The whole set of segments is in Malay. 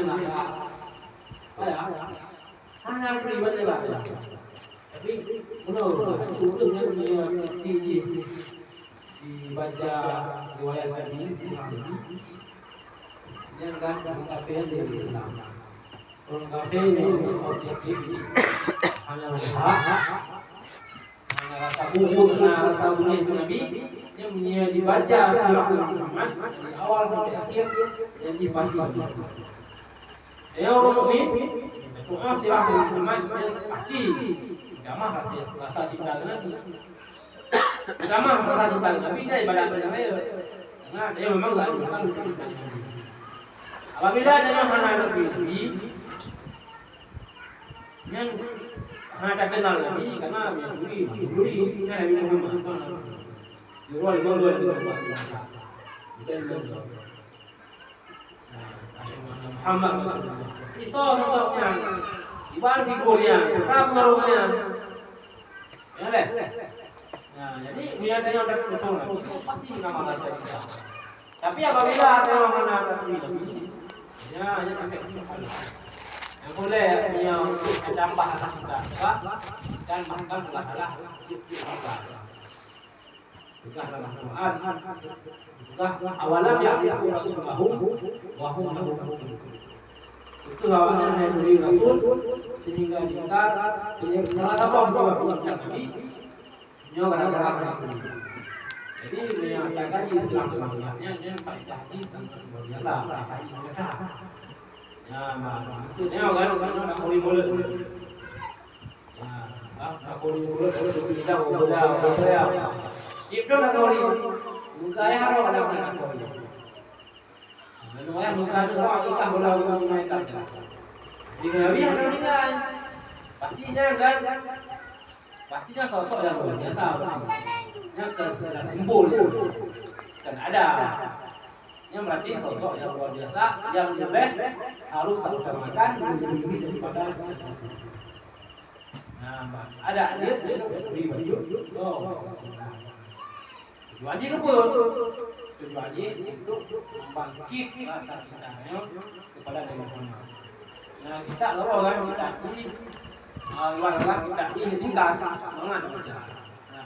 nak hanya pribadi lah. Tapi menurut sebelumnya dibaca riwayat hadis yang kan kafir di Islam. Orang kafir yang objektif hanya rasa hukum, rasa bunyi Nabi yang dibaca sirah Muhammad dari awal sampai akhir yang dipasti. Ya orang mukmin doa sirah Muhammad yang pasti gamah rasa cinta Nabi. Gamah rasa cinta Nabi dia ibadah berjaya. Karena dia memang enggak ada. Apabila ada yang Nabi yang hanya kenal Nabi karena duri Nabi Muhammad. Jual Muhammad ini sosoknya, ibarat figurnya, pengaruhnya, ya leh. Nah, jadi biasanya ada kesalahan, pasti mengamalkan kita. Tapi apabila ada yang mengamalkan Nabi, ya pakai yang boleh yang tambah rasa kita, dan bahkan salah juga dalam Quran, juga awalam ya'rifu rasulahum wa hum lahu mu'minun. Itu awalnya dari Rasul sehingga diangkat salah satu orang Nabi nyo kadang-kadang. Jadi menyatakan Islam sebenarnya yang faedah ini sangat luar biasa, faedah ibadah. Ya, maksudnya kan nak boleh mulut. Ya, nak boleh mulut tidak boleh. Itu nak boleh. Muka yang harus ada nak boleh. Menurut muka itu kita boleh menggunakan. Jika Nabi ada meninggal, pastinya sosok yang luar biasa. Yang tersimpul dan ada. Yang berarti sosok yang luar biasa, yang lebih harus terutamakan daripada. Nah, ada ayat yang pribadi. Tujuannya apa? Tujuannya untuk membangkit rasa cintanya kepada Nabi Muhammad. Nah, kita kalau kan kita ini luar-luar kita ini tingkas semangat baca. Nah,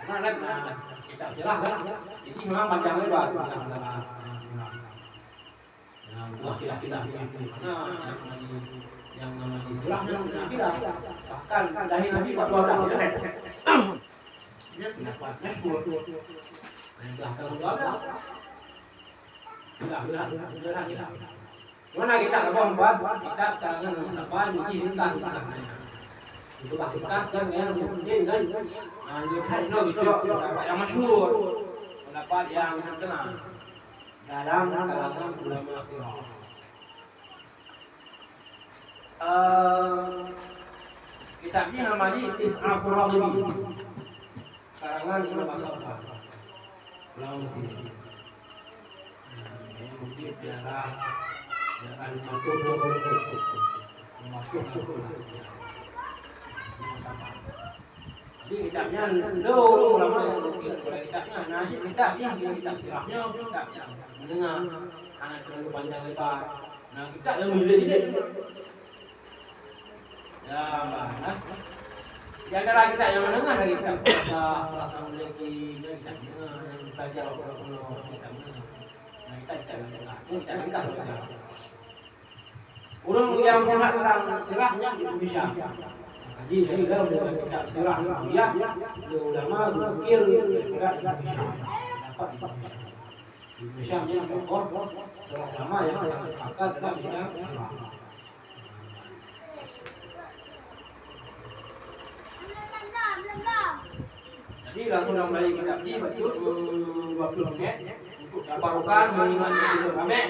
banyak. Nah, kita silahkan. Jadi memang panjang lebar. Buah kilah-kilah itu yang namanya istilahnya kilah bahkan dari Nabi Pak Tuhan ini pendapatnya 10 yang belakang 12 kilah mana kita apa kita jangan sampai diizinkan itu kita kan yang mungkin kan lihat itu yang masyhur pendapat yang terkenal dalam kalangan ulama sirah. Kitabnya namanya Is'afur Raghib. Karangan Imam As-Sabah. Ulama Mesir. Yang mungkin daerah jadi kitabnya dulu ulama yang mungkin oleh kitabnya nasib kitabnya kitab sirahnya kitabnya mendengar anak terlalu panjang lebar. Nah kita yang milih ya mbak di antara kita yang mendengar dari kita merasa memiliki kitabnya yang belajar Allah kitabnya. Nah kita mendengar kita belajar orang yang melihat tentang sirahnya itu bisa jadi kita sudah kitab sirah ya ulama berpikir tidak bisa dapat Indonesia yang tokoh seorang ulama yang sangat pakar dalam bidang sirah. Jadi langsung mulai kitab ini betul 20 menit untuk tabarukan mengingat Nabi Muhammad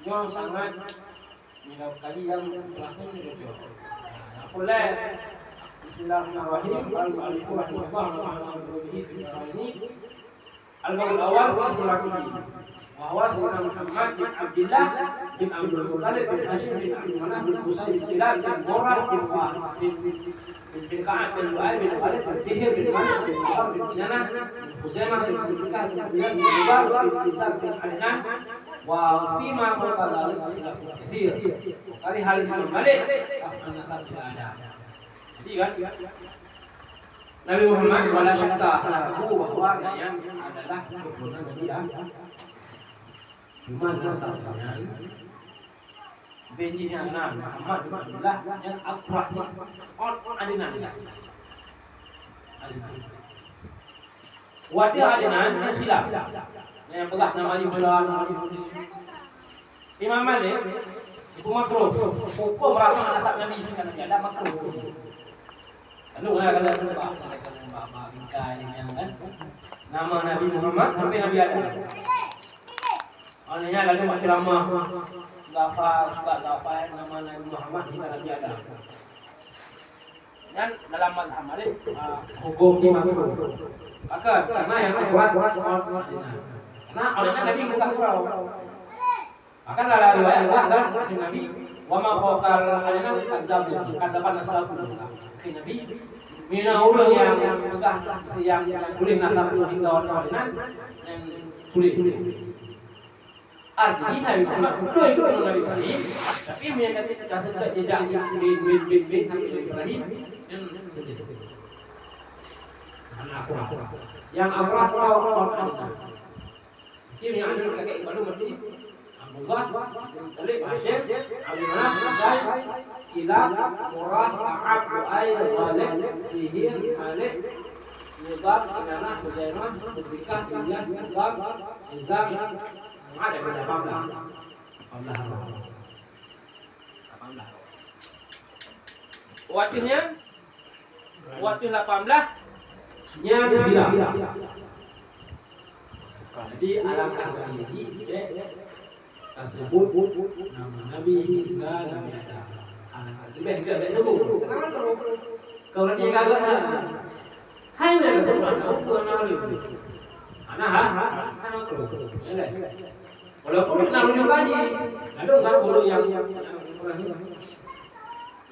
yang sangat kali yang terakhir itu. Boleh. Bismillahirrahmanirrahim. Al-Alif Al-Baul awal wa siratihi. Wa huwa sayyidina Muhammad bin Abdullah bin Abdul Muttalib bin Hashim bin Abdul Manaf bin Qusay bin Kilab bin Murrah bin Ka'ab bin Lu'ay bin Khalid bin Fihr bin Malik bin Umar bin Kinanah bin Khuzaimah bin Zulkiflah bin Abdullah bin Jubair bin Isar bin Adnan Wa fi ma qala katsir. Kali hal balik nasab tidak ada. Jadi kan Nabi Muhammad wala syakka halaku bahwa yang adalah keturunan Nabi Adam. Cuma nasabnya benihnya Nabi Muhammad adalah yang akrab on adinan. Wadah adinan silap. Yang belah nama Yulan. Imam Malik itu makruh. Hukum rasul nasab Nabi kan ada makruh. Lalu kalau Bapak bingkai yang kan nama Nabi Muhammad sampai Nabi Adam. Olehnya lalu baca ceramah gafal nama Nabi Muhammad hingga Nabi Adam. Dan dalam mazhab Malik hukum imam itu. Maka karena yang kuat karena olehnya Nabi bukan surau. Akan dalam riwayat kan Nabi wa ma faqal alina kadzab kadaban nasab Nabi mina orang yang megah yang boleh nasab hingga orang yang sulit. Artinya Nabi Muhammad betul itu Nabi Ibrahim, tapi mereka tidak sedang jejak bin Nabi Ibrahim yang sulit. Yang akrab orang ini yang ada kakek baru mesti Abdullah, Talib, Hashim, Abdul Manaf, Zaid, Kilab, Murad, Ka'ab, Lu'ay, Ghalib, Sihir, Malik, Nidab, Kinanah, Huzaimah, Mudrikah, Ilyas, Nizab, Nizab, ada pada 18. Waktunya 18 nya silap. Jadi alangkah baik ini tersebut nama Nabi hingga Nabi Adam. Lebih enggak sebut. Kalau dia gagal hai mereka bukan Nabi. Anak walaupun Nabi juga ada kan guru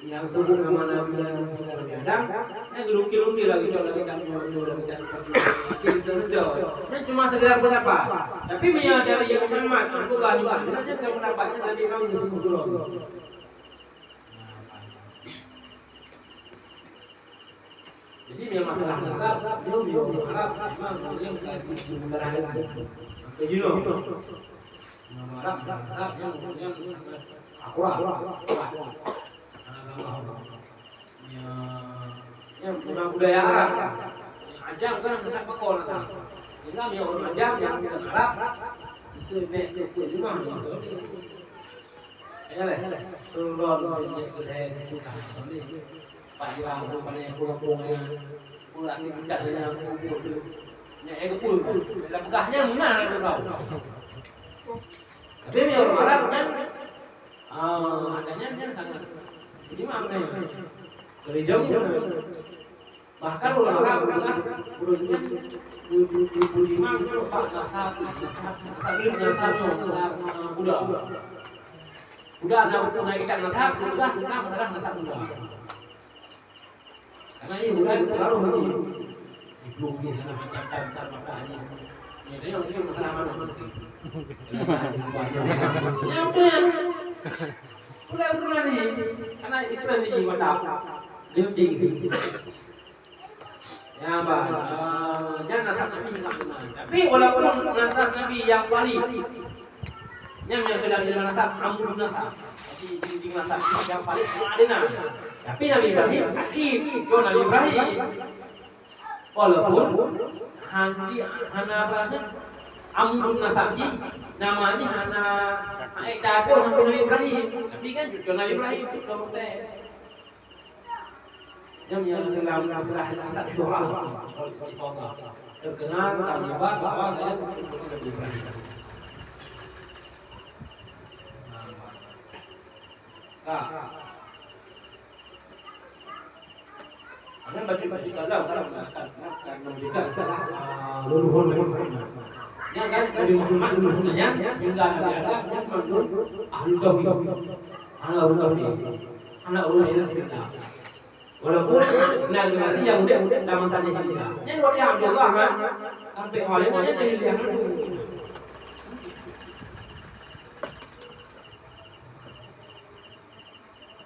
yang sebut nama Nabi Adam, gelukir lagi coba lagi dan ini cuma sekedar pendapat. Tapi menyadari yang Muhammad itu gahiban, saja saya pendapatnya tadi memang disebut dulu. Jadi memang masalah nasab, dia berharap memang dia mengkaji kebenaran kejuno. Arab yang akurat. Yang memang budaya Arab, yang Ajam kan tidak bakal lah. Sehingga yang orang Ajam yang Arab itu itu lima gitu. Ya lah, surah yang sudah suka. Pak Jiwang tu pada yang pulang ni pindah saja. Yang ekor dalam bekahnya mana ada tahu. Tapi yang orang Arab kan, adanya sangat. Ini mana? Kerja bahkan orang Arab kan berusia 25 itu Pak Nasab, sebelumnya satu budak. Budak nak naik ikan nasab, sudah bukan masalah nasab budak. Karena ini bukan terlalu ini. Belum ni sana macam makanya. Ini dia masalah mana? Yang tu yang Ulang ni, karena itu ni wadap, dia tinggi. Ya bah, jangan nasab Nabi tak benar. Tapi walaupun nasab Nabi yang valid, yang dalam ilmu nasab, amrun nasab, jadi tinggi nasab yang valid ada. Tapi Nabi Ibrahim, akib, yo Nabi Ibrahim. Walaupun hana bahasa amrun nasab ji, namanya hana jatuh sampai Nabi Ibrahim. Tapi kan cucu Nabi Ibrahim cucu Musa. Yang dalam masalah nasab syurah terkenal terlibat bahwa dia cucu Nabi Ibrahim. Ada baju-baju kalau menunjukkan leluhur yang kan Nabi Muhammad sebenarnya hingga Nabi Adam yang menurut ahli tauhid, anak ulama syirik. Walaupun Nabi masih yang muda zaman saja hijrah. Yang waktu Abdullah kan sampai awalnya jadi dia dulu.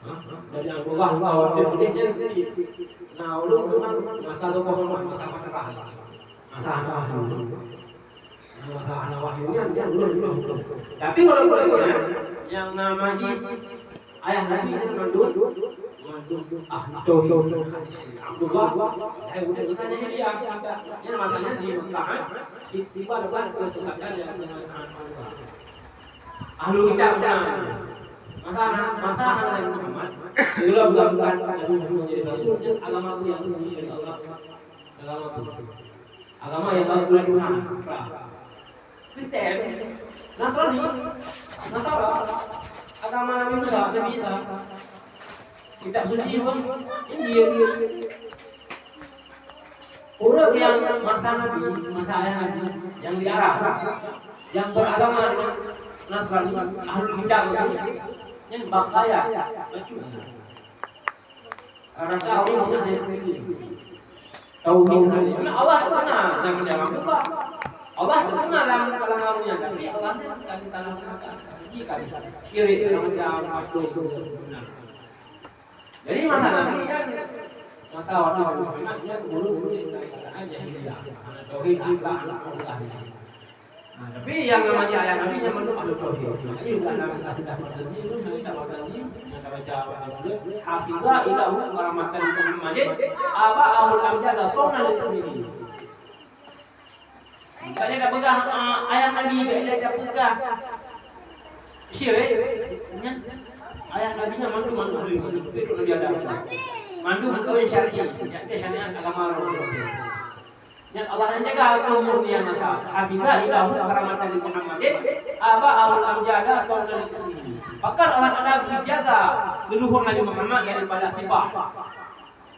Dari Abdullah bahwa dia nah ulun masa itu masa masyarakat masa anak wahyunya dia belum. Tapi walaupun yang namanya ayah Nabi mandul Abdullah udah ditanya dia yang masanya di Mekah tiba adalah kesesatan yang ahlu kitab masa Nabi Muhammad belum menjadi rasul agama yang resmi dari Allah agama yang baru dari Tuhan Kristen Nasrani Nasara agama Nabi Musa Nabi Isa kitab suci pun Injil orang yang masa Nabi masa ayah Nabi yang di Arab yang beragama dengan Nasrani ahlu kitab yang bakaya karena tahu tauhid Allah kenal dalam Allah Allah kenal dalam kalangannya tapi Allah kan disalahkan kiri dalam waktu jadi masa Nabi kan masa waktu Muhammad yang buru-buru aja dia tauhid akhlak tapi yang namanya ayat Nabi yang menurut ahli tauhid makanya juga dalam kasih tadi itu kita baca hafizah ilahu karamatan Muhammadin aba ahul amjad sunnah ismihi makanya dah pegang ayat Nabi dia pegang syirik ayat Nabi nya mandu itu Nabi Adam mandu kawin syar'i dia syariat agama Rasulullah yang Allah menjaga kemurnian masa hafizah ilahu karamatan Muhammadin aba ahul amjada sunnah ismihi bahkan orang ada menjaga leluhur Nabi Muhammad daripada sifat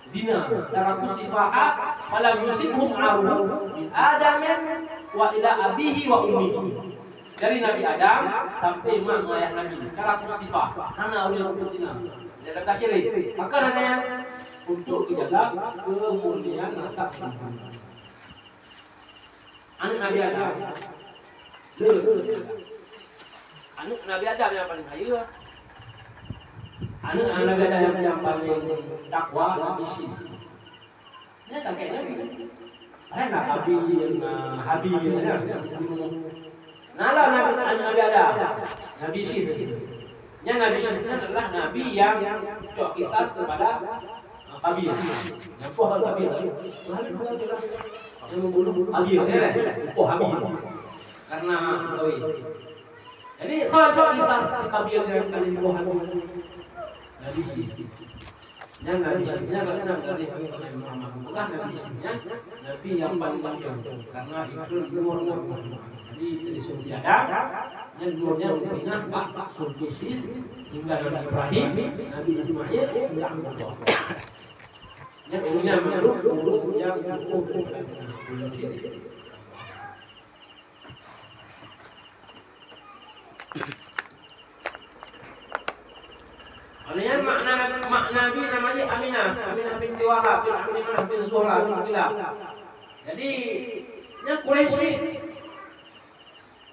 zina taraku sifaha falam yusibhum aru min adamin wa ila abihi wa ummihi dari Nabi Adam sampai mak ayah Nabi taraku sifat hana ulil zina dia kata syirik maka adanya untuk dijaga kemurnian nasab anak Nabi Adam anak Nabi Adam yang paling kaya anak Nabi Adam yang paling takwa Nabi Syis ini kakek Nabi ada Habil Nalah Nabi Adam Nabi Syis yang Nabi Syis adalah Nabi yang cok kisah kepada Habil yang pohon Habil yang membunuh Habil Habil karena jadi soal kisah Habil yang kali Tuhan Nabi Syis yang Nabi Syisnya dari Muhammad bukan Nabi Syisnya Nabi yang paling panjang karena itu umurnya jadi dari Nabi Adam yang umurnya umurnya Pak Sulki Syis hingga Nabi Ibrahim Nabi Ismail hingga Abdullah yang umurnya menurut yang Alanya makna Nabi namanya Aminah binti Wahab bin Zuhra bin Kilab. Jadi nya Quraisy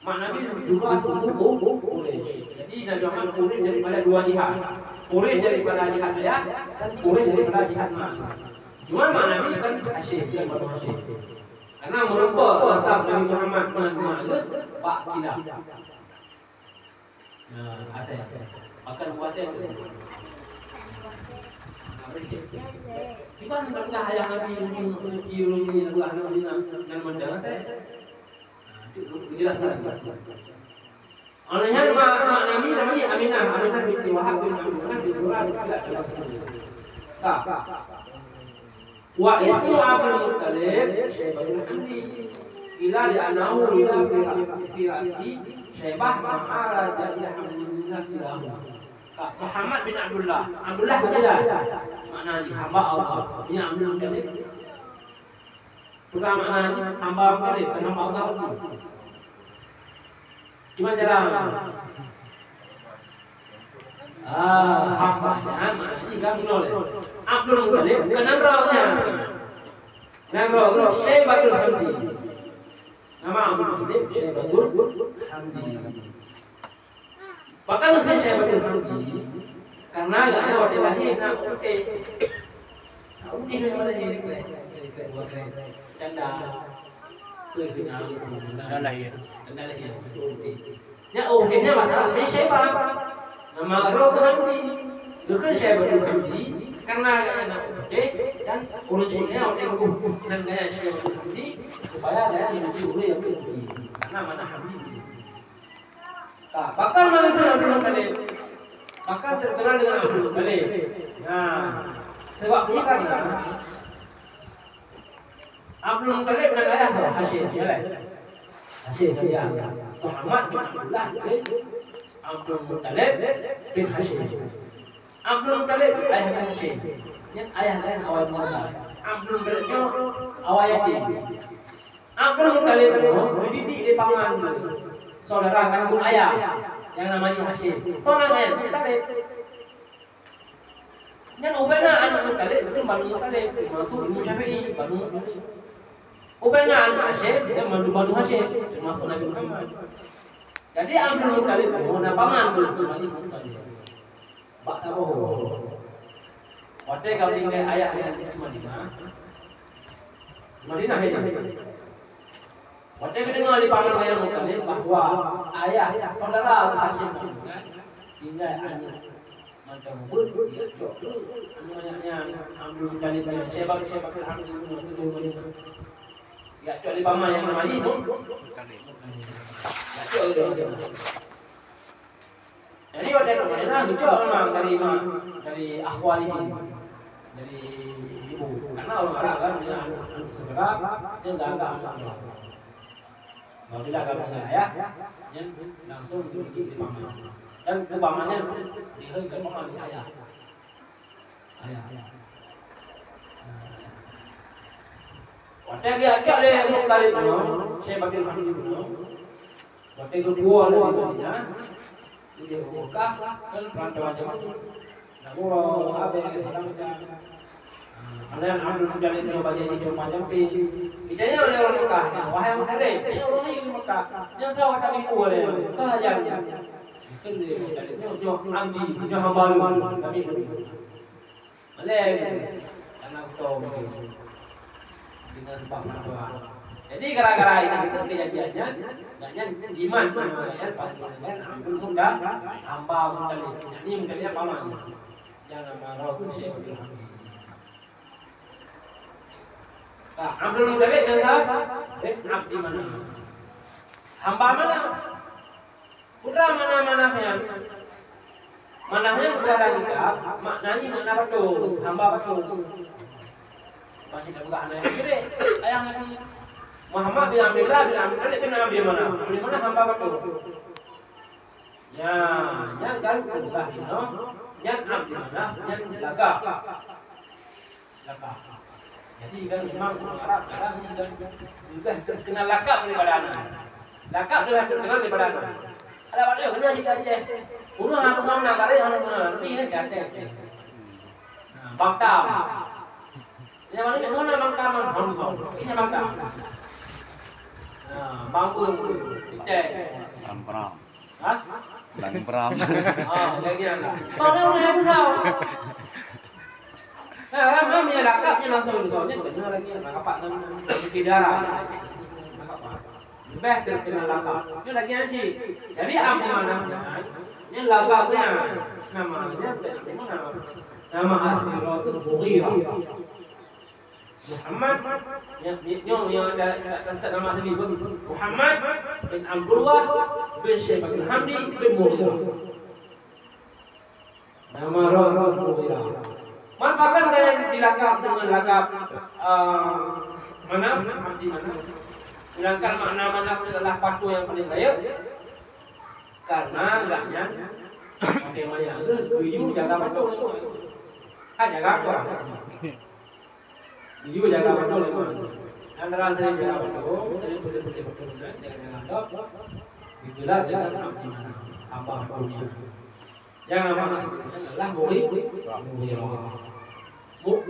makna Nabi dua suku Quraisy. Jadi Nabi Muhammad Quraisy daripada dua jihad. Quraisy daripada jihad ya dan Quraisy daripada jihad ma. Cuma makna Nabi kan asyik karena merupakan kuasa Nabi Muhammad Pak Kilab. Nah, ada akan kuatnya Iban adalah ayah Nabi Kirumi adalah Nabi dan mendengar jelaskan. Olehnya mak Nabi namanya Aminah binti Wahab bin Abdullah bin Zuhra bin Kilab. Wa ismu Abdul Muttalib Syaibatul Hamdi ila li'anahu fi ra'si Syaibah ma'araja ila hamdulillah silahu Muhammad bin Abdullah saja maknanya hamba Allah ini Abdul Muttalib bukan maknanya hamba Muttalib karena hamba Allah gimana cara hambanya maknanya gak menoleh Abdul Muttalib kenal rohnya nama Syaibatul Hamdi nama Abdul Muttalib Syaibatul Hamdi bahkan Syaibatul Hamdi Karena agaknya waktu lahir nak putih. Nak putih dengan lahir dan dah Dan lahir. Ya okeynya masalah ni saya faham. Nama roh kehanti, bukan saya berhenti karena anak putih dan urusannya orang itu dan gaya saya berhenti supaya ada yang mencuri yang berhenti karena mana hati. Tak, bakal malah terkenal balik. Bakal terkenal dengan balik. Nah, sebabnya karena Abdul Muttalib dan ayah Hashim, ya lah. Hashim ya. Muhammad bin Abdullah bin Abdul Muttalib bin Hashim. Abdul Muttalib ayah Hashim. Yang ayah lain awal mula. Abdul Muttalibnya awal yatim. Abdul Muttalib dididik di paman saudara kandung ayah yang namanya Hashim. Seorang ayah Muttalib. Dan Ubaina anak Muttalib itu Banu Muttalib termasuk Imam Syafi'i Banu Muttalib. Ubaina anak Hashim dan Banu Hashim termasuk Nabi Muhammad. Jadi Abdul Muttalib mana paman Bani Muttalib. Bak tahu. Waktu kau tinggal ayah di Madinah. Madinah ini. Waktu kau dengar di paman ayah Muttalib bahawa ayah saudara Hashim tinggal anak macam dia jok banyaknya Abdul Muttalib sebab alhamdulillah ya cok di paman yang namanya itu ya cok itu jadi waktu itu Madinah cok memang dari akhwalihi dari ibu karena orang Arab kan punya anak segera dia enggak anak apabila kamu punya ayah dia langsung dimiliki di paman dan kepamannya dihei ke paman ayah. Waktu dia ajak dia Muttalib tu, saya bagi makan dulu. Waktu itu dua lagi dia buka kan perantauan jemaah. Namun apa yang sedang macam Anak Abdul Muttalib itu bagi ini cuma jampi. Idanya oleh orang Mekah. Wahai Muttalib, ini orang yang di Mekah. Yang sawah kami buat dia. Sahaja. Kan dia jauh amdi, jauh hamba kami boleh anak tahu dengan sebab apa. Jadi gara-gara itu kejadiannya, maknanya iman ya pasti Abdul Muda hamba Muttalib. Ini mungkinnya paman yang nama roh itu saya betul. Abdul Muttalib dan abdi mana? Hamba mana? Putra mana-mananya negara kita maknanya mana betul hamba betul masih tak buka anak gede ayah Nabi Muhammad bin Abdullah bin Abdullah bin Nabi mana hamba betul ya yang kan bukaino yang abdi mana yang lagak jadi kan memang orang Arab kadang juga terkenal lagak daripada anak lagak sudah terkenal daripada anak. Ada apa dia kena kita cek. Udah hantu sama nak kali hantu mana? Tapi ini cek. Bangtam. Yang mana ni mana bangtam hantu. Ini bangtam. Bangkul. Cek. Bangpram. Hah? Bangpram. Lagi ada. Soalnya udah habis tahu. Nah, orang punya lakapnya langsung soalnya kena lagi lakapan di darah. Lebih terkenal lakap. Itu lagi anci. Jadi abdi mana? Ini lakapnya namanya nama asli roh itu Mughirah. Muhammad yang ada nama asli Muhammad bin Abdullah bin Syekh bin Hamdi bin Mughirah. Nama roh Mughirah. Manfaatkan kalian dilakap dengan lakap mana? Abdi mana? Sedangkan makna-makna adalah patuh yang paling layak karena enggaknya bagaimana tujuh jaga patuh jaga apa tujuh jaga patuh antara sering jaga patuh sering betul-betul jangan anggap itulah jangan apa patuhnya jangan apa adalah boleh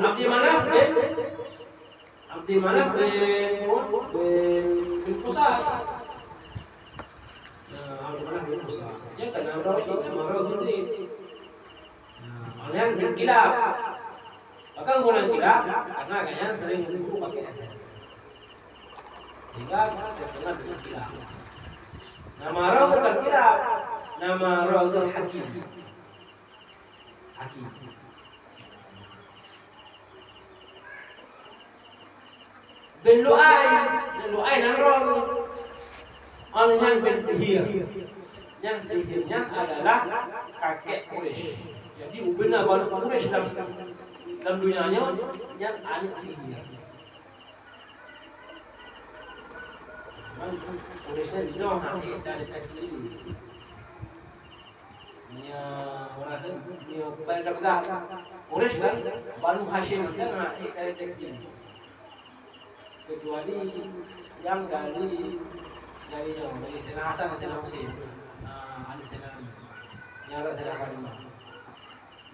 abdi mana abdi mana bin pusat. Abdi mana bin pusat. Ya kan nama roh ini. dengan kilap. Maka menggunakan kilap karena kalian sering menunggu pakai es. Sehingga terkenal dengan kilap. Nama roh bukan kilap. Nama roh itu hakim. Hakim. Ben Lu'ay dan roh. Orang yang bersihir. Yang sihirnya adalah kakek Quraisy. Jadi benar baru Quraisy dalam dunianya yang ahli sihir. Quraisynya di dalam hati dari teks ini. Dia orang kan dia pada dah Quraisy kan Banu Hashim kan ahli dari teks ini. Kecuali yang dari Sayyidina Hasan dan Sayyidina Husain. Ada Sayyidina yang ada Sayyidina Fatimah.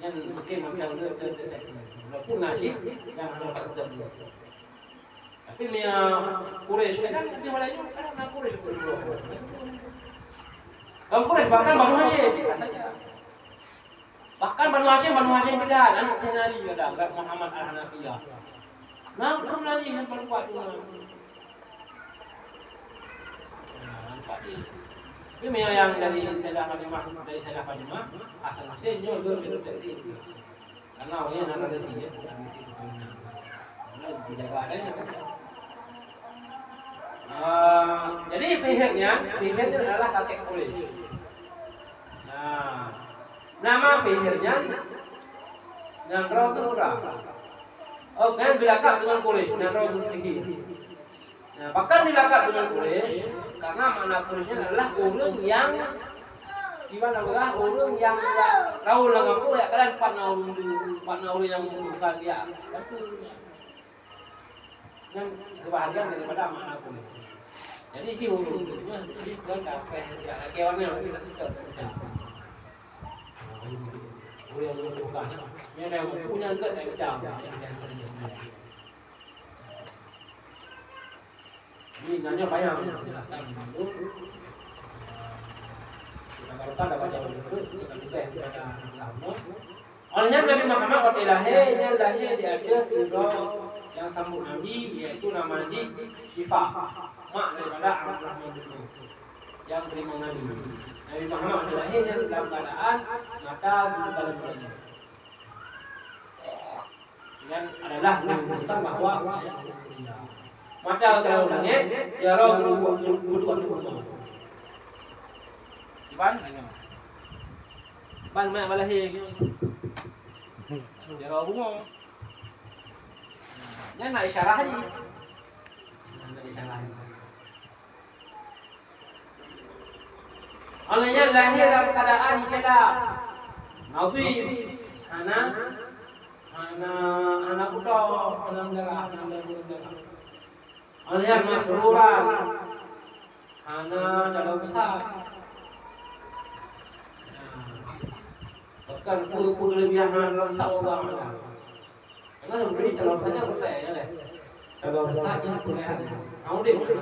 Yang mungkin macam deteksi. Walaupun nasyid yang ada pada zaman dulu. Tapi dia Quraisy kan di Melayu kan anak Quraisy berdua. Kaum Quraisy bahkan Banu Hashim bisa saja. Bahkan Banu Hashim Bilal anak Sayyidina Ali ada Muhammad Al-Hanafiyah. Nah, belum lagi yang paling kuat tu. Ini yang dari Sayyidah Fatimah, Hasan Husain juga berdeteksi. Karena orangnya nak ada sini, bukan di situ punya. Karena dijaga adanya kan. Jadi sihirnya adalah kakek Quraisy. Nah, nama sihirnya dan roh Qura. Oh, kan dilakap dengan Quraisy dan roh sihir. Nah, bahkan dilakap dengan Quraisy karena makna Quraisynya adalah orang yang gimana belah orang yang tahu lah ngaku ya kalian partner orang yang membutuhkan dia. Itu yang kebahagiaan daripada makna Quraisy. Jadi di hulunya sih kan kafe ya kewannya kita suka. Orang yang membutuhkan yang ada punya enggak dari jam. Ini nanya banyak menjelaskan itu. Kalau tak dapat jawab itu, kita juga yang kita tahu. Olehnya Nabi Muhammad lahirnya di akhir surah yang sambung Nabi, yaitu nama Syifa, mak daripada Abdurrahman itu yang terima Nabi. Nabi Muhammad lahirnya dalam keadaan mata dalam bulannya. Yang adalah menunjukkan bahwa mata kalau langit, ya roh berbuat rumah. Ban mak balahir. Ya roh bunga. Yang nak isyarah ni. Olehnya lahir dalam keadaan celak. Nazim, anak kuda, anak darah. Olehnya masruran, dalam besar. Bahkan puluh lebihan dalam Allah. Karena sebenarnya dalam saja percaya deh. Dalam saja percaya. Kamu deh besar.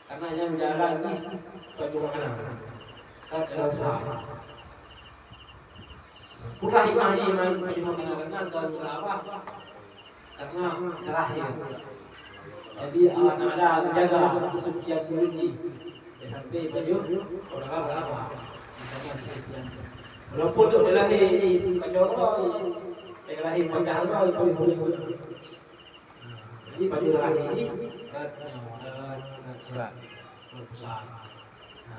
Karena yang jalan ni baju makanan. Dalam besar. Bukan hikmah ni baju makanan dalam apa? Karena terakhir. Jadi ada jaga sekian biji sampai baju orang apa? Walaupun tu lahir kacau lahir pecah itu. Jadi baju lahir ini besar.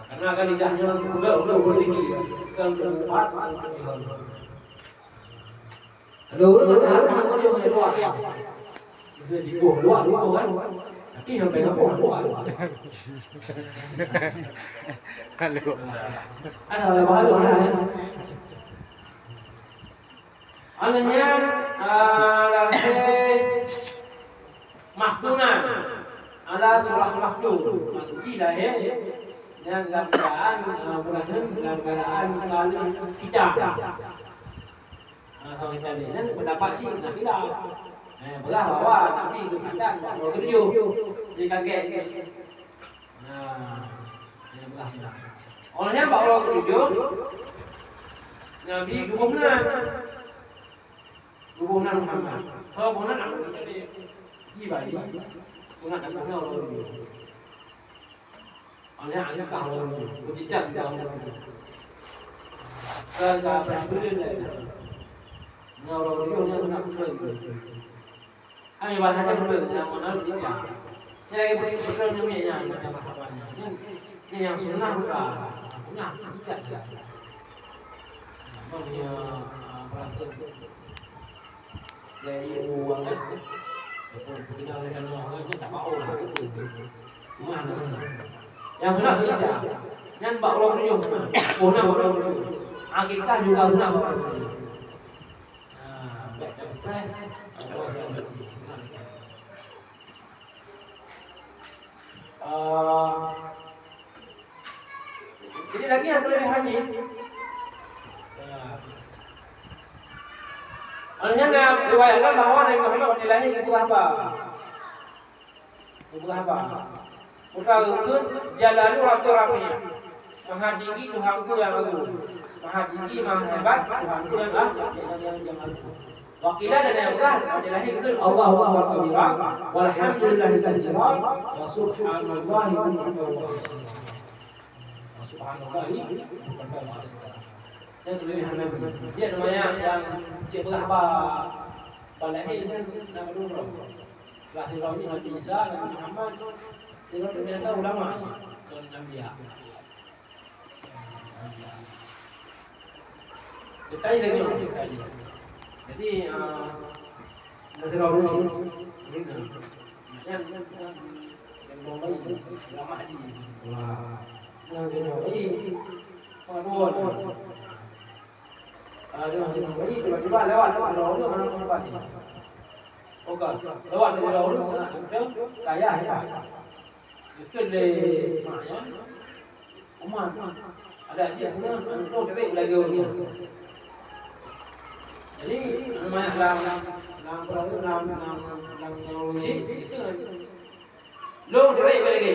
Karena kan lidahnya udah tinggi kan berempat. Ada orang harus dia keluar. Bisa dibuat kan. Tapi sampai buat. Halo. Ada baru ada. Anehnya makdunan ada surah makdun masjid ya yang dalam keadaan kali kita kalau kita lihat pendapat sih nggak tidak belah bahwa nanti itu kita mau tujuh di kaget olehnya Pak Allah tujuh Nabi gubernur turunan Muhammad. Turunan apa tadi? Ibai. Sunat dan kenal orang. Oleh ayah kau berjejak jauh. Kerana berbeda. Ngau orang yang nak berbeda. Ani bahasa berbeda yang mana berjejak. Jadi berbeda namanya macam apa? Ini yang sunnah bukan. Sunnah berjejak. Punya perasaan dari uang kan. Kita oleh karena orang itu tak mau lah. Mana? Yang sunnah berjejak. Yang bak orang menyuh. Sunnah orang menyuh. Akikah juga sunnah orang menyuh. Jadi lagi yang boleh haji. Alhamdulillah diriwayatkan bahawa Nabi Muhammad dilahirkan di Ibu Haba. Ibu Haba. Utaukun jalalu Abdul Rafi. Maha tinggi Tuhanku yang agung. Maha tinggi, maha hebat Tuhanku yang agung. Wakilah dan yang belah dilahirkan Allahu Akbar kabira walhamdulillahi katsira wa subhanallahi wa bihamdihi. Subhanallahi wa bihamdihi. Yang lebih Nabi. Dia namanya yang Cik Berahba Balahir kan nama dulu. Lahir Nabi Nabi Isa, Nabi Muhammad. Dia ternyata ulama dan Nabi. Cetai lagi orang cetai. Jadi Nabi Nabi ini yang membawa ulama di. Yang Nabi pengaduan. Ada bayi tiba-tiba lewat lalu orang perempuan ini. Okey, lewat dari lalu sana itu kaya ya. Itu le maknya Umar. Ada dia sana itu dekat lagi orang. Jadi namanya dalam teknologi itu lo dekat lagi.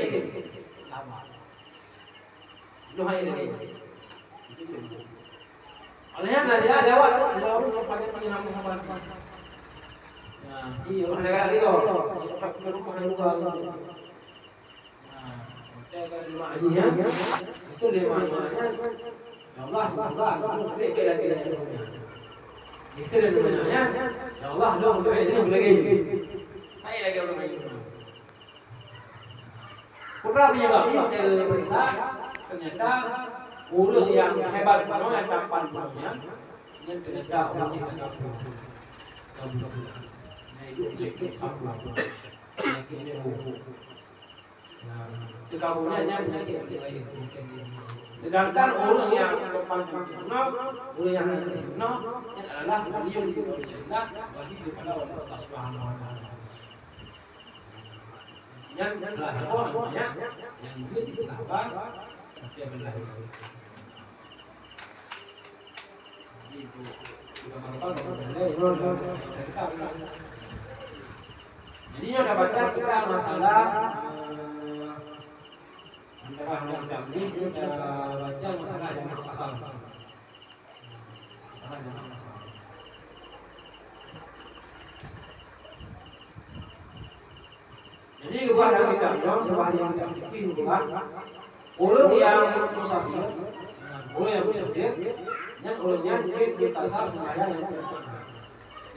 Lama. Lo hai lagi. Olehnya dia lewat lalu pakai pengiram sahabat. Nah, iya orang negara itu. Pakai rumah juga. Nah, kita rumah ajinya itu lemahnya. Allah, itu lagi. Itu namanya. Ya Allah, dong ini lagi. Hai lagi orang lagi. Putra penyebab ini periksa ternyata urus yang hebat yang tampan punya yang ternyata orangnya kena nah itu lekit sampul lekitnya nah itu kabulnya penyakit lain sedangkan orang yang depan sempurna orang yang sempurna adalah wali Allah wali daripada Allah Subhanahu wa taala yang lahir banyak yang dia dikatakan setiap berlahir jadi udah baca kita masalah antara macam ini kita baca masalah yang asal. Jadi ubah dalam kitab sebuah yang fikih ubah ulun yang musafir, ulun yang musafir yang ulunnya di kasar sembahyang yang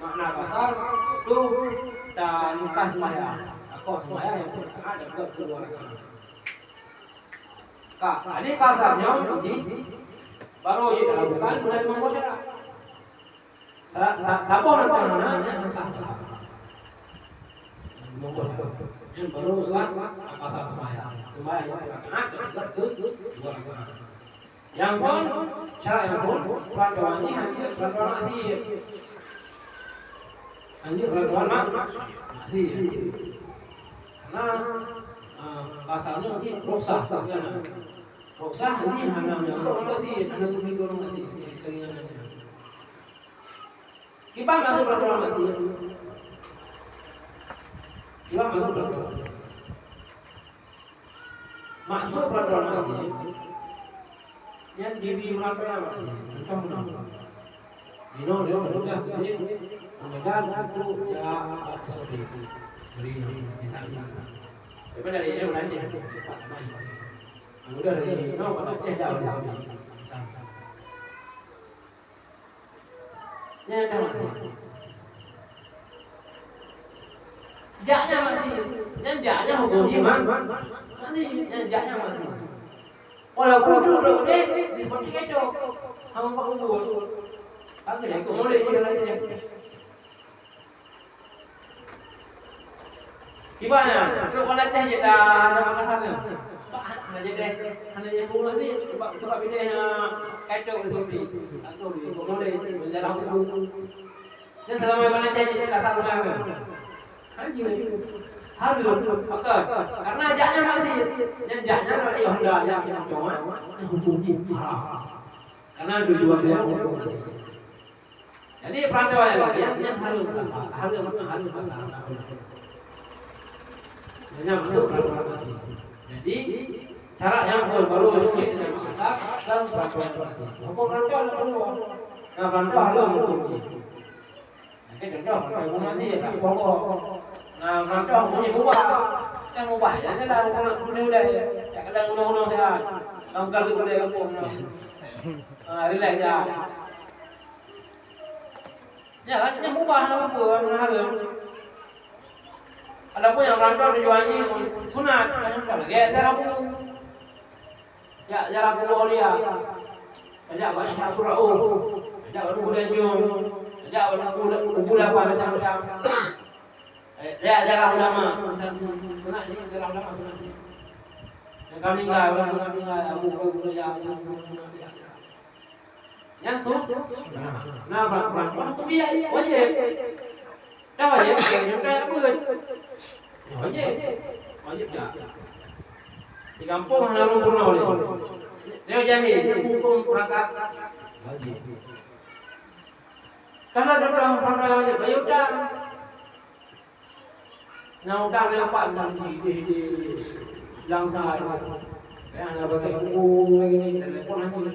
makna kasar itu tanpa sembahyang aku sembahyang yang ada kedua kak ini kasarnya ini baru dilakukan mulai membaca siapa namanya tentang kasar yang baru saat kasar sembahyang rakaat kedua yang pun cara yang pun peraturan ini hanya peraturan asir hanya peraturan asir karena kasarnya ini roksah roksah ini hanya peraturan asir hanya peraturan asir kita masuk peraturan asir kita masuk peraturan masuk peraturan asir yang diri melakukan apa? Kamu tahu? Ini dia Kemudian itu ya sorry beri misalnya. Tapi dari ini udah Aceh. Udah dari no pada Aceh jauh di sini. Ya kan. Jaknya masih, yang jaknya hukum iman, masih yang jaknya masih. Walaupun duduk deh di seperti itu, kamu pak umur, akhirnya kemudian ini lagi. Gimana? Kalau Aceh je dah ada Makassarnya. Pak hanya deh, hanya je pulang sih sebab ini kacau di sini. Atau di kemudian menjalan itu. Dan selama mana Aceh je kasar mana? Haji harus maka karena jaknya masih yang jaknya adalah ya Honda yang cuma hukum karena dua dia jadi perantauan yang harus masalah yang masuk perantauan masih jadi cara yang baru tidak masak dalam perantauan hukum perantauan perlu nah perantauan harus contoh hukum masih ya tak pokok. Nah, contoh punya mubah. Kan mubah ya, kita dah udah ya. Tak kadang undang-undang dia. Kamu kalau boleh kampung. Relax ya. Ya, kan yang mubah apa pun harus. Ada pun yang rantau tujuannya sunat, kan lagi cara pun. Ya, cara pun dia. Ajak baca Quran. Ajak bulan jom. Ajak bulan apa macam-macam. Ya jarang ulama, sunat sih jarang ulama sunat. Yang kami enggak Abu ya. Yang nah berapa dia wajib. Dah wajib juga apa kan? Wajib ya. Di kampung lalu pernah boleh. Dia jahil, hukum perangkat wajib. Kalau dah perangkat wajib, ya udah. Nah, udah nampak di langsa yang ada pakai buku begini telefon aja.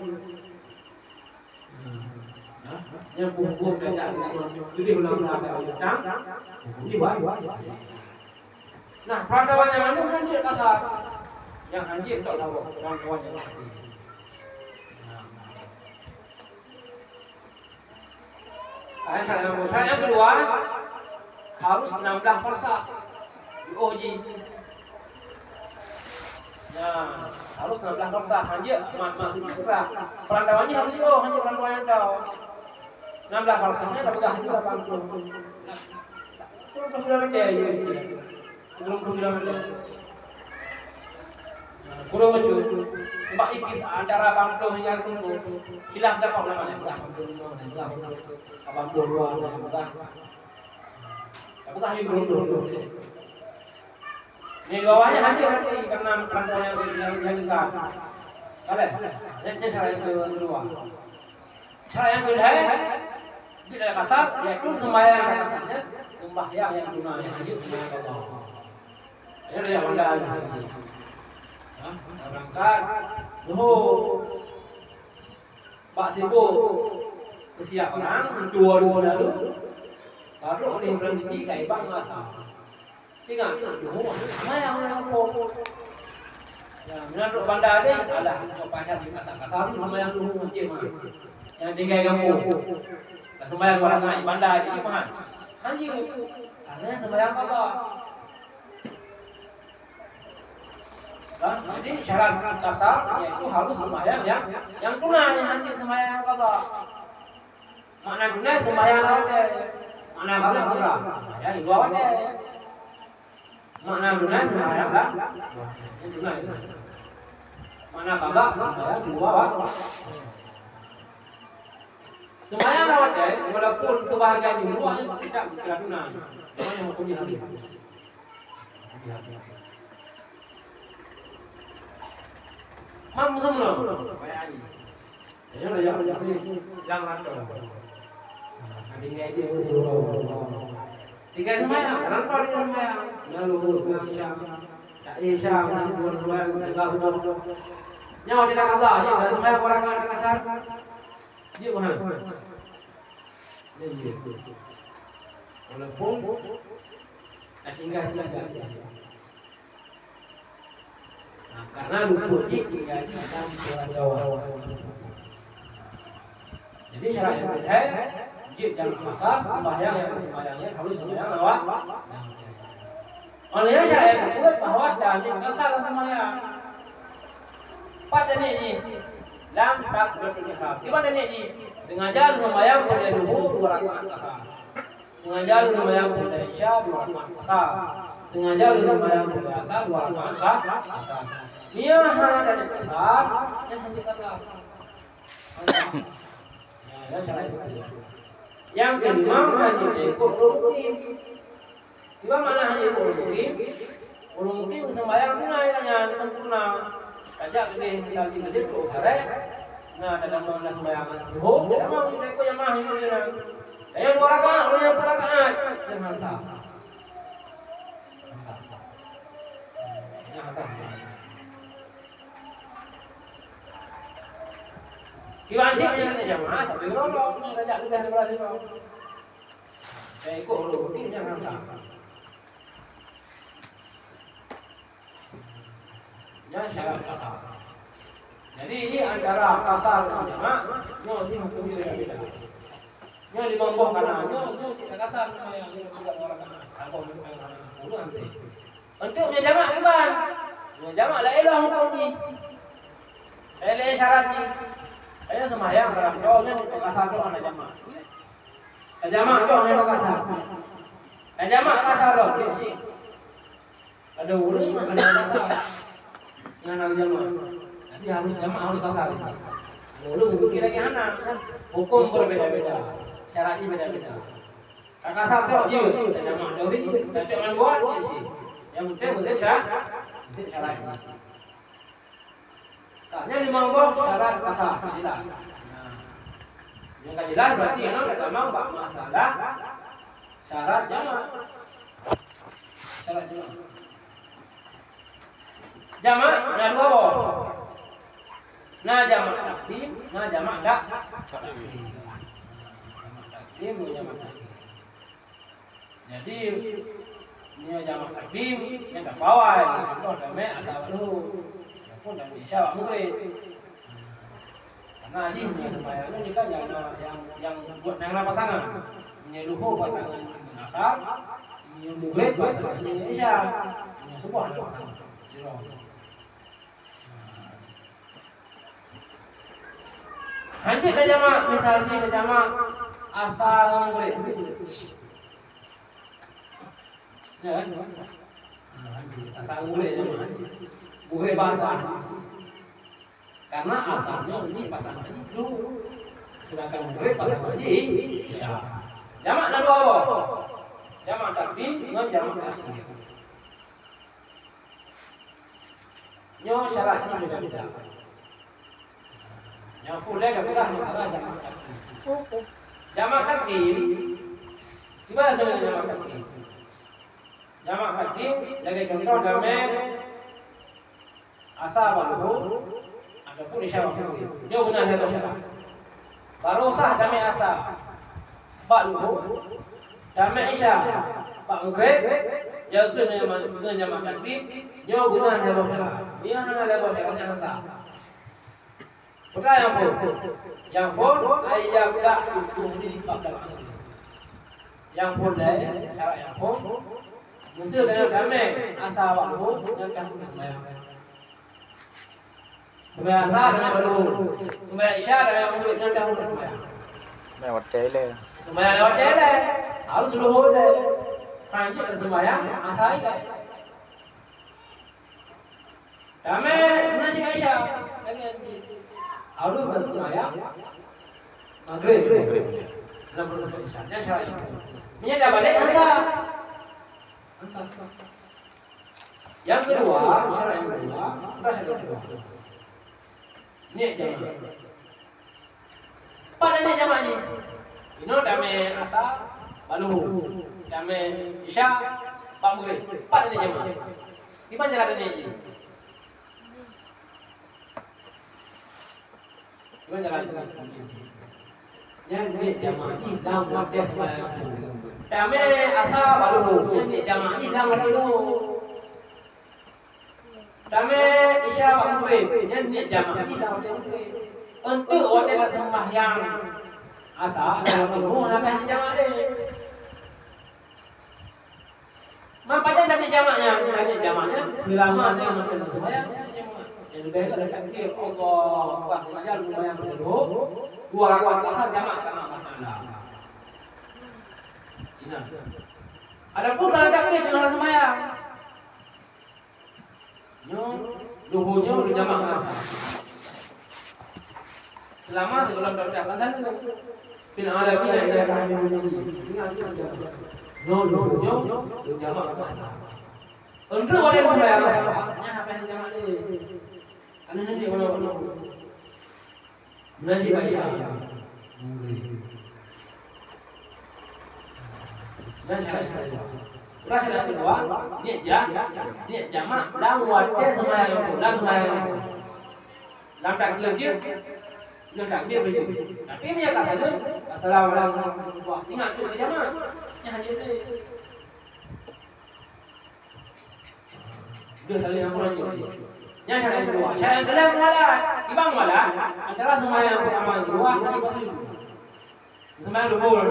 Yang buku dah jadi ulang tahun dah. Ini baik. Nah, perantauan yang mana hancur kasar. Yang hancur tak tahu perantauan yang mati. Nah, yang kedua harus 16 farsakh. Uji. Ya, harus 16 farsakh hanya masuk Islam. Perantauannya harus itu hanya perantauan yang tahu. 16 farsakhnya tak belah juga 80. 20 km ya. 20 km. Kurang macam Mbak ikut antara 80 yang tunggu. Hilang berapa namanya? 82 bukan. Bukan hanya 20. Ini bawahnya hati karena perantauan yang dekat. Boleh? Ini cara yang kedua. Cara yang kedua tidak kasar, yaitu sembahyang kasarnya, sembahyang yang guna yang wajib sembahyang Allah. Ini yang anda haji. Berangkat, zuhur, bak sibuk, kesiap orang, dua lalu, baru oleh berhenti kai bang asal. Tinggal, sembahyang Allah. Ya, menurut bandar ni adalah pacar di kata-kata sembahyang dulu wajib. Yang tinggal kampung. Sembahyang orang nak bandar ini mahal. Haji. Karena sembahyang qada. Jadi syarat kasar yaitu harus sembahyang yang tunai, haji sembahyang qada. Makna tunai sembahyang awal. Makna qada qada. Ya, dua awal. Makna tunai sembahyang lah. Tunai. Makna qada sembahyang dua awal. Sembahyang rawat walaupun sebahagian di luar tidak tunai. Semuanya hukumnya habis. Mam semua. Bayani. Jangan rantau. Tinggal itu tinggal sembahyang, rantau di sembahyang. Lalu Isya, dua-dua tegak. Nyawa tidak Allah, ya sembahyang orang ada kasar. Dia mahal. walaupun tak tinggal saja. Nah, karena luput tinggal di dalam surat Jawa. Jadi syarat yang berbeda, jika jam asar sembahyangnya harus sembahyang lewat. Olehnya syarat yang kedua bahwa jam asar sembahyang. Pada ini lam takbiratul ihram. Gimana ini? Dengan jalan sembahyang pada duhur 2 rakaat asar. Dengan jalan sembahyang pada isya 2 rakaat asar. Dengan jalan sembahyang pada asar 2 rakaat asar. Dia hanya dari asar dan hanya asar. Ya, syarat itu. Yang kelima hanya ikut rutin. Di mana hanya ikut rutin? Rutin sembahyang tunainya sempurna. Ajak boleh misalnya dia tu sare. Nah, dalam mana sembahyang duhur, dia mau ikut jamaah itu dia. Saya 2 rakaat, orang 4 rakaat. Jangan salah. Jangan salah. Wajibnya ada jamaah, tapi kalau ngajak lebih dari itu, saya ikut rutin jangan salah. Yang syarat kasar. Jadi ini antara kasar dan jamaah, ini hukum berbeda. Ini dimampuh karena kita kasar yang tidak orang apa nanti. Untuknya jamaah gimana? Jamaah la ilah hukumnya. Ini syaratnya. Saya sembahyang dalam doanya untuk kasar doa ada jamaah. Jamaah doa ada kasar. Jamaah kasar doa sih. Ada urus ada kasar. Yang jamaah. Nanti harus jamaah harus kasar. Lalu kira-kira kan hukum berbeda-beda. Syaratnya beda-beda. Kasar doa juga ada jamaah doa itu jangan buat sih. Yang penting betul syaratnya. Taknya dimampuh syarat kasar jelas. Yang tak jelas berarti yang kata mampu masalah syarat jamaah. Syarat jamaah. Jamaah ada 2. Nah jamaah takdim, nah jamaah tak takdim. Takdim, jamaah takdim. Jadi ini jamaah takdim yang tak pawai, contoh damai asal dulu. Pun dan isya mungkin karena ini sembahyangnya kita yang buat yang pasangan menyeluruh pasangan asar yang murid pasangan isya semua hanya ke jamaah misalnya ke jamaah asal murid ya asal murid boleh bahasa karena asalnya ini pasangan itu sedangkan murid pasangan ini jamak ada 2 jamak takdim dengan jamak tasbih nyo syaratnya beda-beda yang full dah masalah jamak takdim gimana dengan jamak takdim jamak takdim lagi contoh damai asal baru ataupun isya waktu dia guna ada syarat baru sah damai asal baru damai isya pak mughrib dia guna jamak takdim dia guna ada syarat dia hanya ada syaratnya sah perkara yang pun ayat tak itu dipakal asli yang pun syarat yang pun mesti dengan damai asal baru yang tak guna sembahyang asar dengan baru, sembahyang isya dengan murid yang dah murid sembahyang. Lewat tele. Sembahyang lewat tele harus luhur deh. Hanya sembahyang asar itu. Kami menasih isya harus sembahyang maghrib. Dalam pertemuan isya. Yang syarat itu. Menyadar balik hantar. Yang kedua, syarat yang kedua, syarat kedua. Niat jamaah. Pada niat jamaah ni, ini damai asar, balu, damai isya, maghrib. Pada niat jamaah. Di mana ada niat ni? Di mana ada? Yang niat jamaah ni dalam waktu sembahyang. Kami asal baru ni jamaah ni dah baru. Kami isya maghrib ni jamaah ni dah baru. Untuk orang sembahyang asal baru nak jamaah ni. Mak panjang dah jamaahnya selama dia macam sembahyang. Yang lebih adalah takbir Allah Akbar saja sembahyang berduduk. 2 rakaat asal jamaah tak nak masalah. Adapun kalau takbir dengan sembahyang, luhunya boleh jamaah. Selama sebelum terdapat sana, fil alamin ada kami menyanyi. Luhunya jamaah. Untuk orang sembahyang, apa yang jamaah ni? Karena nanti orang menajib Aisyah. Dan syarat kedua, niat jamak dalam waktu sembahyang, dalam takbir dia, dalam takbir begitu. Tapi dia kata tu, assalamualaikum, ingat tu jamak, yang hanya tu. Dia saling ampunan je. Yang syarat kedua, syarat kedua malah, ibang malah antara sembahyang pertama kedua hanya pasal sembahyang luhur.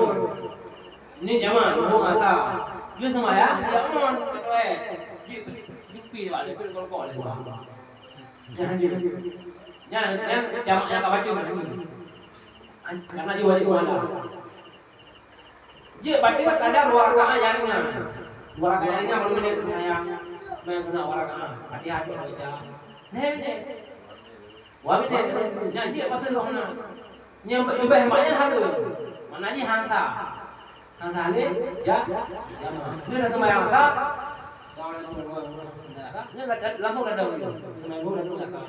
Ini jamaah luhur asal. Dia sembahyang dia aman ketua dia pi dia balik ke kolkol dia. Jangan dia. Yang jamaah yang tak baca macam ni. Karena dia wajib malam. Dia baca kadar 2 rakaat jaringnya. 2 rakaat jaringnya belum menit sembahyang. Sembahyang sunat 2 rakaat. Hati-hati baca. Nih. Wa minit. Yang dia pasal mana? Yang lebih banyak harga. Mananya hansa. Hansa ni ya. Dia dah sembahyang asal. Dia langsung dah tahu. Sembahyang dah tahu asal.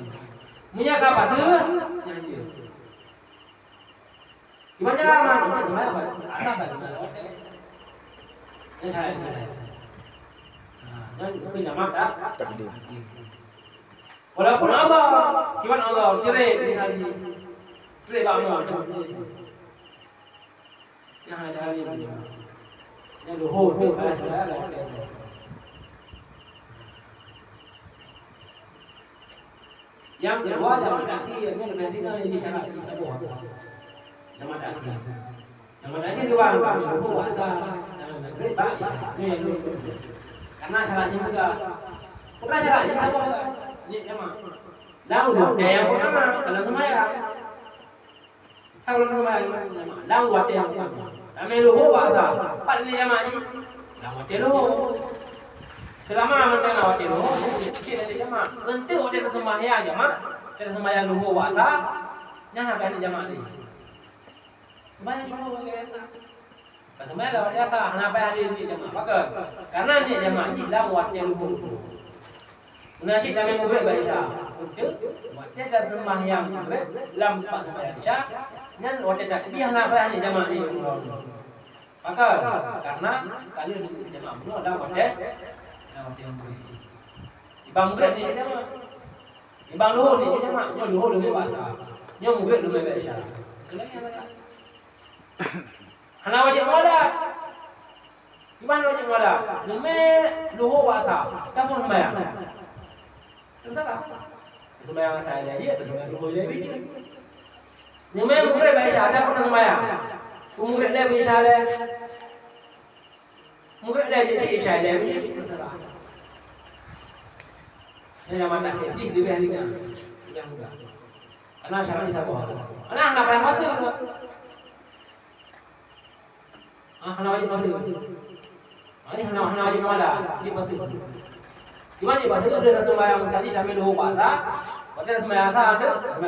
Minyak apa sih? Yang dia. Gimana cara mana? Sembahyang asal apa? Yang saya. Dan itu nama tak? Takdim. Walaupun Allah, gimana Allah cerai ni tadi, cerai bangun. Yang ada hari ni, yang luhur tu ada. Yang kedua zaman akhir, yang lebih tinggi di syarat tersebut. Zaman akhir. Zaman akhir dua luhur ada maghrib ni. Karena syaratnya juga. Bukan syaratnya apa? Ni jamaah. Lalu yang pertama kalau sembahyang. Kalau sembahyang jamaah. Lalu waktu yang pertama. Kami luhur bahasa. Empat ni jamaah ni. Lalu waktu luhur. Selama macam waktu luhur, sikit ada jamaah. Untuk waktu sembahyang jamaah, kita sembahyang luhur bahasa. Jangan ada jamaah ni. Sembahyang luhur biasa. Sembahyang lawat biasa. Kenapa hadir ni jamaah? Maka karena ni jamaah ni dalam waktu luhur. Nasyid kami maghrib Isya. Untuk waktu dah sembahyang maghrib dalam 4 sembahyang Isya dan waktu takbir nak bayar ni jamaah ni. Maka karena kali jamaah belum ada waktu maghrib. Ibang maghrib ni jamaah. Ibang luhur ni jamaah. Yang luhur lebih bahasa. Yang maghrib lebih bayar Isya. Hana wajib muadat. Gimana wajib muadat? Lebih luhur bahasa. Tak pun bayar. Entahlah. Sembahyang saya dia, sembahyang luhur dia bikin. Nyamai murid baca ada pun sembahyang. Murid dia baca dia. Murid dia jadi isya dia bikin. Yang mana hadis lebih ahlinya. Yang muda. Karena syarat ni siapa? Anak nak payah masa. Hana wajib masa. Ini hana wajib mala. Ini masa. Gimana bahasa itu dia sembahyang tadi sambil luhur bahasa. Waktu sembahyang asar ada